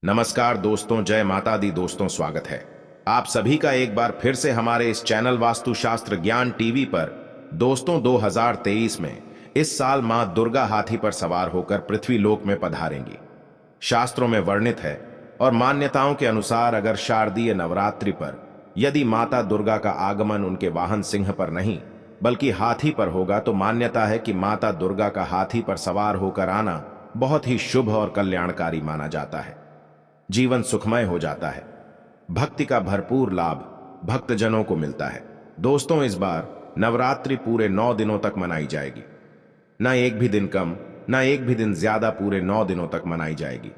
नमस्कार दोस्तों, जय माता दी। दोस्तों, स्वागत है आप सभी का एक बार फिर से हमारे इस चैनल वास्तुशास्त्र ज्ञान टीवी पर। दोस्तों, 2023 में इस साल मां दुर्गा हाथी पर सवार होकर पृथ्वी लोक में पधारेंगी। शास्त्रों में वर्णित है और मान्यताओं के अनुसार अगर शारदीय नवरात्रि पर यदि माता दुर्गा का आगमन उनके वाहन सिंह पर नहीं बल्कि हाथी पर होगा तो मान्यता है कि माता दुर्गा का हाथी पर सवार होकर आना बहुत ही शुभ और कल्याणकारी माना जाता है। जीवन सुखमय हो जाता है, भक्ति का भरपूर लाभ भक्तजनों को मिलता है। दोस्तों, इस बार नवरात्रि पूरे 9 दिनों तक मनाई जाएगी। न एक भी दिन कम, न एक भी दिन ज्यादा, पूरे 9 दिनों तक मनाई जाएगी।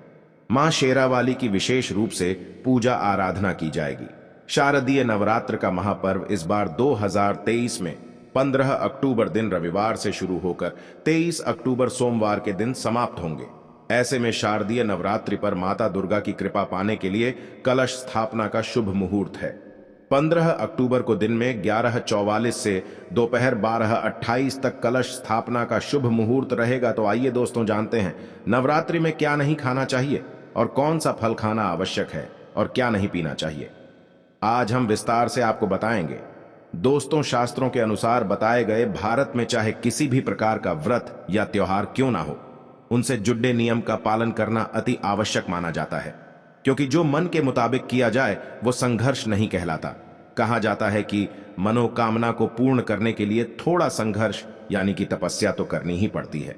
मां शेरावाली की विशेष रूप से पूजा आराधना की जाएगी। शारदीय नवरात्र का महापर्व इस बार 2023 में 15 अक्टूबर दिन रविवार से शुरू होकर 23 अक्टूबर सोमवार के दिन समाप्त होंगे। ऐसे में शारदीय नवरात्रि पर माता दुर्गा की कृपा पाने के लिए कलश स्थापना का शुभ मुहूर्त है। 15 अक्टूबर को दिन में 11:44 से दोपहर 12:28 तक कलश स्थापना का शुभ मुहूर्त रहेगा। तो आइए दोस्तों, जानते हैं नवरात्रि में क्या नहीं खाना चाहिए और कौन सा फल खाना आवश्यक है और क्या नहीं पीना चाहिए। आज हम विस्तार से आपको बताएंगे। दोस्तों, शास्त्रों के अनुसार बताए गए भारत में चाहे किसी भी प्रकार का व्रत या त्योहार क्यों ना हो, उनसे जुड़े नियम का पालन करना अति आवश्यक माना जाता है, क्योंकि जो मन के मुताबिक किया जाए वो संघर्ष नहीं कहलाता। कहा जाता है कि मनोकामना को पूर्ण करने के लिए थोड़ा संघर्ष यानी कि तपस्या तो करनी ही पड़ती है।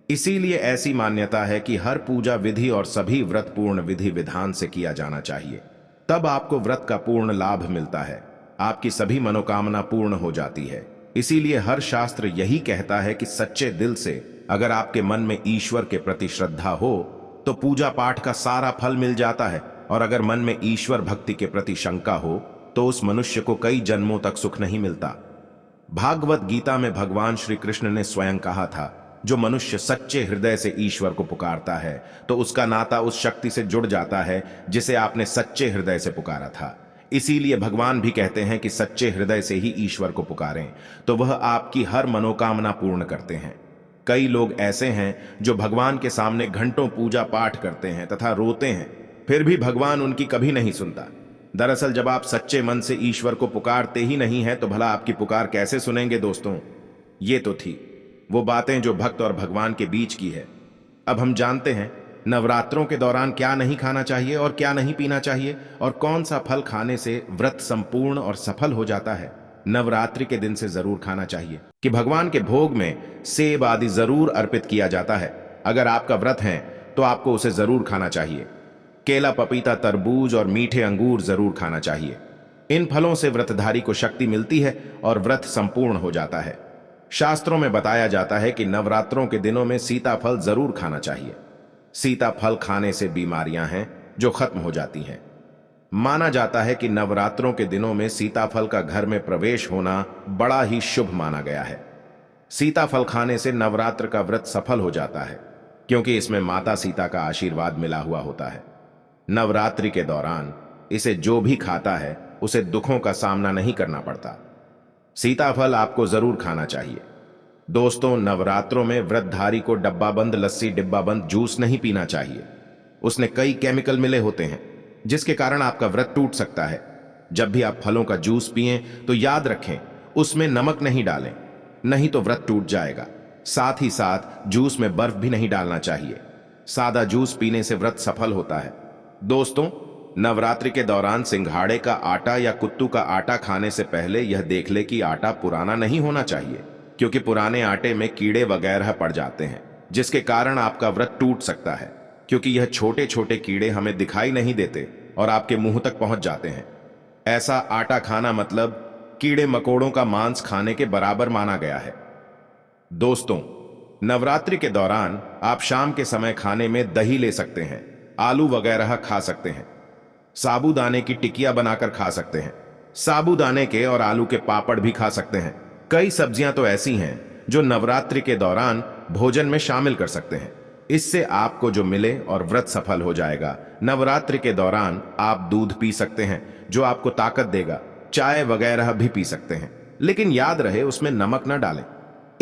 इसीलिए ऐसी मान्यता है कि हर पूजा विधि और सभी व्रत पूर्ण विधि विधान से किया जाना चाहिए, तब आपको व्रत का पूर्ण लाभ मिलता है, आपकी सभी मनोकामना पूर्ण हो जाती है। इसीलिए हर शास्त्र यही कहता है कि सच्चे दिल से अगर आपके मन में ईश्वर के प्रति श्रद्धा हो तो पूजा पाठ का सारा फल मिल जाता है, और अगर मन में ईश्वर भक्ति के प्रति शंका हो तो उस मनुष्य को कई जन्मों तक सुख नहीं मिलता। भागवत गीता में भगवान श्री कृष्ण ने स्वयं कहा था, जो मनुष्य सच्चे हृदय से ईश्वर को पुकारता है तो उसका नाता उस शक्ति से जुड़ जाता है जिसे आपने सच्चे हृदय से पुकारा था। इसीलिए भगवान भी कहते हैं कि सच्चे हृदय से ही ईश्वर को पुकारें तो वह आपकी हर मनोकामना पूर्ण करते हैं। कई लोग ऐसे हैं जो भगवान के सामने घंटों पूजा पाठ करते हैं तथा रोते हैं, फिर भी भगवान उनकी कभी नहीं सुनता। दरअसल जब आप सच्चे मन से ईश्वर को पुकारते ही नहीं हैं तो भला आपकी पुकार कैसे सुनेंगे। दोस्तों, ये तो थी वो बातें जो भक्त और भगवान के बीच की है। अब हम जानते हैं नवरात्रों के दौरान क्या नहीं खाना चाहिए और क्या नहीं पीना चाहिए, और कौन सा फल खाने से व्रत संपूर्ण और सफल हो जाता है। नवरात्रि के दिन से जरूर खाना चाहिए कि भगवान के भोग में सेब आदि जरूर अर्पित किया जाता है। अगर आपका व्रत है तो आपको उसे जरूर खाना चाहिए। केला, पपीता, तरबूज और मीठे अंगूर जरूर खाना चाहिए। इन फलों से व्रतधारी को शक्ति मिलती है और व्रत संपूर्ण हो जाता है। शास्त्रों में बताया जाता है कि नवरात्रों के दिनों में सीताफल जरूर खाना चाहिए। सीताफल खाने से बीमारियां हैं जो खत्म हो जाती हैं। माना जाता है कि नवरात्रों के दिनों में सीताफल का घर में प्रवेश होना बड़ा ही शुभ माना गया है। सीताफल खाने से नवरात्र का व्रत सफल हो जाता है, क्योंकि इसमें माता सीता का आशीर्वाद मिला हुआ होता है। नवरात्रि के दौरान इसे जो भी खाता है उसे दुखों का सामना नहीं करना पड़ता। सीताफल आपको जरूर खाना चाहिए। दोस्तों, नवरात्रों में व्रतधारी को डब्बाबंद लस्सी, डिब्बाबंद जूस नहीं पीना चाहिए। उसने कई केमिकल मिले होते हैं जिसके कारण आपका व्रत टूट सकता है। जब भी आप फलों का जूस पिएं तो याद रखें उसमें नमक नहीं डालें, नहीं तो व्रत टूट जाएगा। साथ ही साथ जूस में बर्फ भी नहीं डालना चाहिए। सादा जूस पीने से व्रत सफल होता है। दोस्तों, नवरात्रि के दौरान सिंघाड़े का आटा या कुत्तू का आटा खाने से पहले यह देख ले कि आटा पुराना नहीं होना चाहिए, क्योंकि पुराने आटे में कीड़े वगैरह पड़ जाते हैं जिसके कारण आपका व्रत टूट सकता है, क्योंकि यह छोटे छोटे कीड़े हमें दिखाई नहीं देते और आपके मुंह तक पहुंच जाते हैं। ऐसा आटा खाना मतलब कीड़े मकोड़ों का मांस खाने के बराबर माना गया है। दोस्तों, नवरात्रि के दौरान आप शाम के समय खाने में दही ले सकते हैं, आलू वगैरह खा सकते हैं, साबूदाने की टिकिया बनाकर खा सकते हैं, साबूदाने के और आलू के पापड़ भी खा सकते हैं। कई सब्जियां तो ऐसी हैं जो नवरात्रि के दौरान भोजन में शामिल कर सकते हैं। इससे आपको जो मिले और व्रत सफल हो जाएगा। नवरात्रि के दौरान आप दूध पी सकते हैं जो आपको ताकत देगा। चाय वगैरह भी पी सकते हैं, लेकिन याद रहे उसमें नमक न डालें।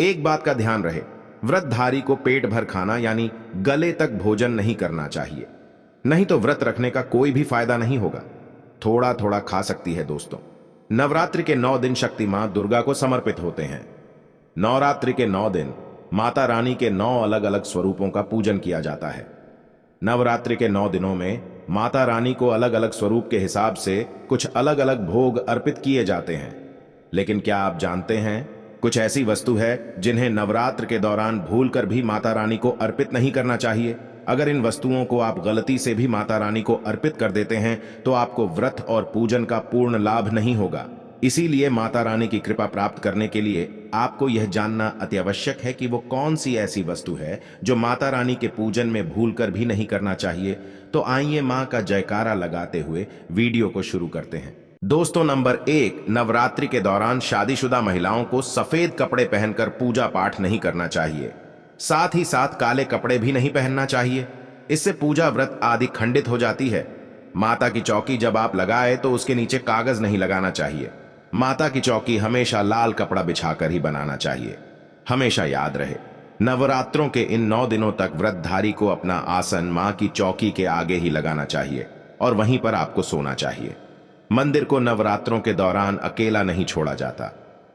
एक बात का ध्यान रहे, व्रतधारी को पेट भर खाना यानी गले तक भोजन नहीं करना चाहिए। नहीं तो व्रत रखने का कोई भी फायदा नहीं होगा। थोड़ा थोड़ा खा सकती है दोस्तों। नवरात्रि के 9 दिन शक्ति मां दुर्गा को समर्पित होते हैं। नवरात्रि के 9 दिन माता रानी के 9 अलग अलग स्वरूपों का पूजन किया जाता है। नवरात्रि के 9 दिनों में माता रानी को अलग अलग स्वरूप के हिसाब से कुछ अलग अलग भोग अर्पित किए जाते हैं। लेकिन क्या आप जानते हैं, कुछ ऐसी वस्तु है जिन्हें नवरात्र के दौरान भूलकर भी माता रानी को अर्पित नहीं करना चाहिए। अगर इन वस्तुओं को आप गलती से भी माता रानी को अर्पित कर देते हैं तो आपको व्रत और पूजन का पूर्ण लाभ नहीं होगा। इसीलिए माता रानी की कृपा प्राप्त करने के लिए आपको यह जानना अति आवश्यक है कि वो कौन सी ऐसी वस्तु है जो माता रानी के पूजन में भूलकर भी नहीं करना चाहिए। तो आइए मां का जयकारा लगाते हुए वीडियो को शुरू करते हैं। दोस्तों, नंबर 1, नवरात्रि के दौरान शादीशुदा महिलाओं को सफेद कपड़े पहनकर पूजा पाठ नहीं करना चाहिए। साथ ही साथ काले कपड़े भी नहीं पहनना चाहिए। इससे पूजा व्रत आदि खंडित हो जाती है। माता की चौकी जब आप लगाए तो उसके नीचे कागज नहीं लगाना चाहिए। माता की चौकी हमेशा लाल कपड़ा बिछाकर ही बनाना चाहिए। हमेशा याद रहे, नवरात्रों के इन 9 दिनों तक व्रतधारी को अपना आसन मां की चौकी के आगे ही लगाना चाहिए और वहीं पर आपको सोना चाहिए। मंदिर को नवरात्रों के दौरान अकेला नहीं छोड़ा जाता।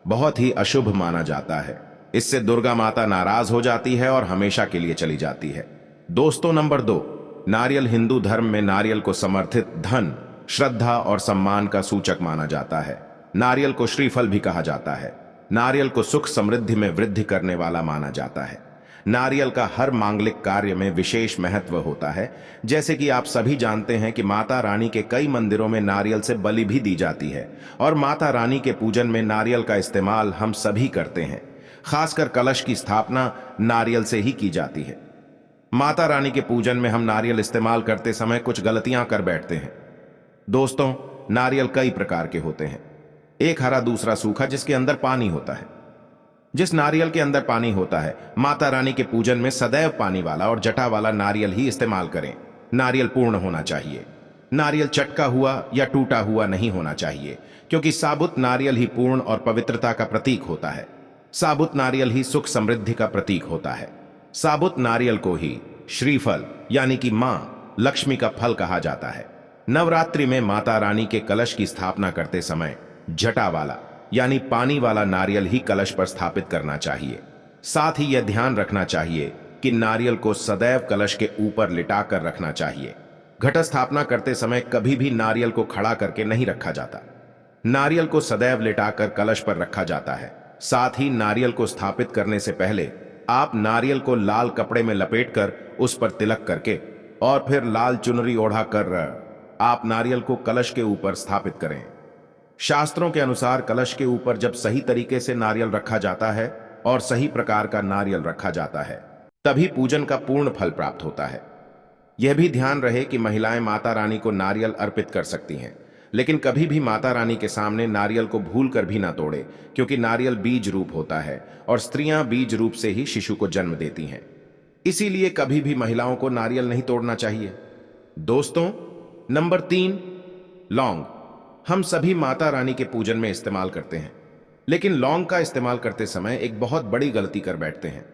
बहुत ही अशुभ माना जाता है। इससे दुर्गा माता नाराज हो जाती है और हमेशा के लिए चली जाती है। दोस्तों, नंबर 2, नारियल हिंदू धर्म में नारियल को समर्थित धन, श्रद्धा और सम्मान का सूचक माना जाता है। नारियल को श्रीफल भी कहा जाता है। नारियल को सुख समृद्धि में वृद्धि करने वाला माना जाता है। नारियल का हर मांगलिक कार्य में विशेष महत्व होता है। जैसे कि आप सभी जानते हैं कि माता रानी के कई मंदिरों में नारियल से बलि भी दी जाती है और माता रानी के पूजन में नारियल का इस्तेमाल हम सभी करते हैं। खासकर कलश की स्थापना नारियल से ही की जाती है। माता रानी के पूजन में हम नारियल इस्तेमाल करते समय कुछ गलतियां कर बैठते हैं। दोस्तों, नारियल कई प्रकार के होते हैं। एक हरा, दूसरा सूखा, जिसके अंदर पानी होता है। जिस नारियल के अंदर पानी होता है, माता रानी के पूजन में सदैव पानी वाला और जटा वाला नारियल ही इस्तेमाल करें। नारियल पूर्ण होना चाहिए। नारियल चटका हुआ या टूटा हुआ नहीं होना चाहिए, क्योंकि साबुत नारियल ही पूर्ण और पवित्रता का प्रतीक होता है। साबुत नारियल ही सुख समृद्धि का प्रतीक होता है। साबुत नारियल को ही श्रीफल यानी कि मां लक्ष्मी का फल कहा जाता है। नवरात्रि में माता रानी के कलश की स्थापना करते समय जटा वाला यानी पानी वाला नारियल ही कलश पर स्थापित करना चाहिए। साथ ही यह ध्यान रखना चाहिए कि नारियल को सदैव कलश के ऊपर लिटाकर रखना चाहिए। घट स्थापना करते समय कभी भी नारियल को खड़ा करके नहीं रखा जाता। नारियल को सदैव लिटाकर कलश पर रखा जाता है। साथ ही नारियल को स्थापित करने से पहले आप नारियल को लाल कपड़े में लपेटकर उस पर तिलक करके और फिर लाल चुनरी ओढ़ाकर आप नारियल को कलश के ऊपर स्थापित करें। शास्त्रों के अनुसार कलश के ऊपर जब सही तरीके से नारियल रखा जाता है और सही प्रकार का नारियल रखा जाता है, तभी पूजन का पूर्ण फल प्राप्त होता है। यह भी ध्यान रहे कि महिलाएं माता रानी को नारियल अर्पित कर सकती हैं, लेकिन कभी भी माता रानी के सामने नारियल को भूल कर भी ना तोड़े, क्योंकि नारियल बीज रूप होता है और स्त्रियां बीज रूप से ही शिशु को जन्म देती हैं। इसीलिए कभी भी महिलाओं को नारियल नहीं तोड़ना चाहिए। दोस्तों, नंबर 3, लौंग। हम सभी माता रानी के पूजन में इस्तेमाल करते हैं, लेकिन लौंग का इस्तेमाल करते समय एक बहुत बड़ी गलती कर बैठते हैं।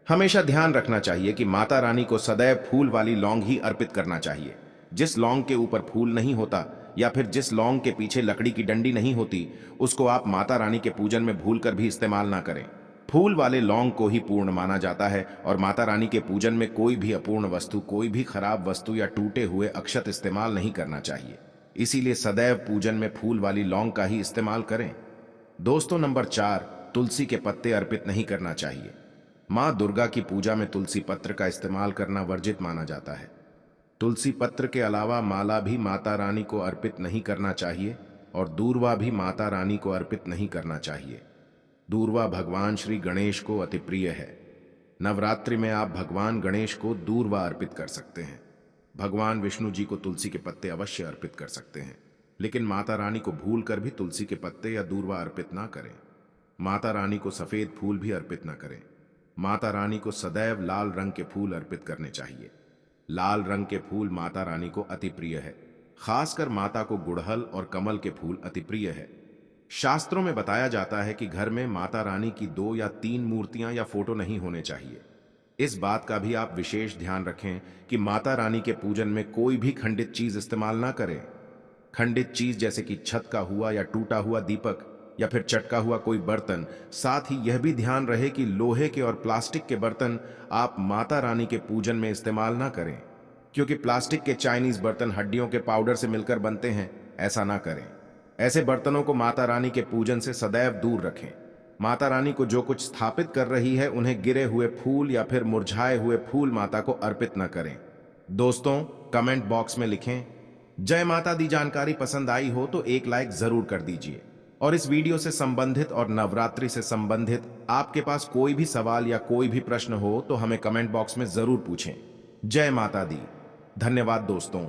हमेशा ध्यान रखना चाहिए कि माता रानी को सदैव फूल वाली लौंग ही अर्पित करना चाहिए। जिस लौंग के ऊपर फूल नहीं होता या फिर जिस लौंग के पीछे लकड़ी की डंडी नहीं होती, उसको आप माता रानी के पूजन में भूलकर भी इस्तेमाल ना करें। फूल वाले लौंग को ही पूर्ण माना जाता है और माता रानी के पूजन में कोई भी अपूर्ण वस्तु, कोई भी खराब वस्तु या टूटे हुए अक्षत इस्तेमाल नहीं करना चाहिए। इसीलिए सदैव पूजन में फूल वाली लौंग का ही इस्तेमाल करें। दोस्तों, नंबर 4, तुलसी के पत्ते अर्पित नहीं करना चाहिए। मां दुर्गा की पूजा में तुलसी पत्र का इस्तेमाल करना वर्जित माना जाता है। तुलसी पत्र के अलावा माला भी माता रानी को अर्पित नहीं करना चाहिए और दूर्वा भी माता रानी को अर्पित नहीं करना चाहिए। दूर्वा भगवान श्री गणेश को अति प्रिय है। नवरात्रि में आप भगवान गणेश को दूर्वा अर्पित कर सकते हैं। भगवान विष्णु जी को तुलसी के पत्ते अवश्य अर्पित कर सकते हैं, लेकिन माता रानी को भूल कर भी तुलसी के पत्ते या दूर्वा अर्पित ना करें। माता रानी को सफेद फूल भी अर्पित ना करें। माता रानी को सदैव लाल रंग के फूल अर्पित करने चाहिए। लाल रंग के फूल माता रानी को अति प्रिय है। खासकर माता को गुड़हल और कमल के फूल अति प्रिय है। शास्त्रों में बताया जाता है कि घर में माता रानी की 2 या 3 मूर्तियां या फोटो नहीं होने चाहिए। इस बात का भी आप विशेष ध्यान रखें कि माता रानी के पूजन में कोई भी खंडित चीज इस्तेमाल ना करें। खंडित चीज जैसे कि छत का हुआ या टूटा हुआ दीपक या फिर चटका हुआ कोई बर्तन। साथ ही यह भी ध्यान रहे कि लोहे के और प्लास्टिक के बर्तन आप माता रानी के पूजन में इस्तेमाल ना करें, क्योंकि प्लास्टिक के चाइनीज बर्तन हड्डियों के पाउडर से मिलकर बनते हैं। ऐसा ना करें। ऐसे बर्तनों को माता रानी के पूजन से सदैव दूर रखें। माता रानी को जो कुछ स्थापित कर रही है उन्हें गिरे हुए फूल या फिर मुरझाए हुए फूल माता को अर्पित न करें। दोस्तों, कमेंट बॉक्स में लिखें जय माता दी। जानकारी पसंद आई हो तो एक लाइक जरूर कर दीजिए। और इस वीडियो से संबंधित और नवरात्रि से संबंधित आपके पास कोई भी सवाल या कोई भी प्रश्न हो तो हमें कमेंट बॉक्स में जरूर पूछें। जय माता दी। धन्यवाद दोस्तों।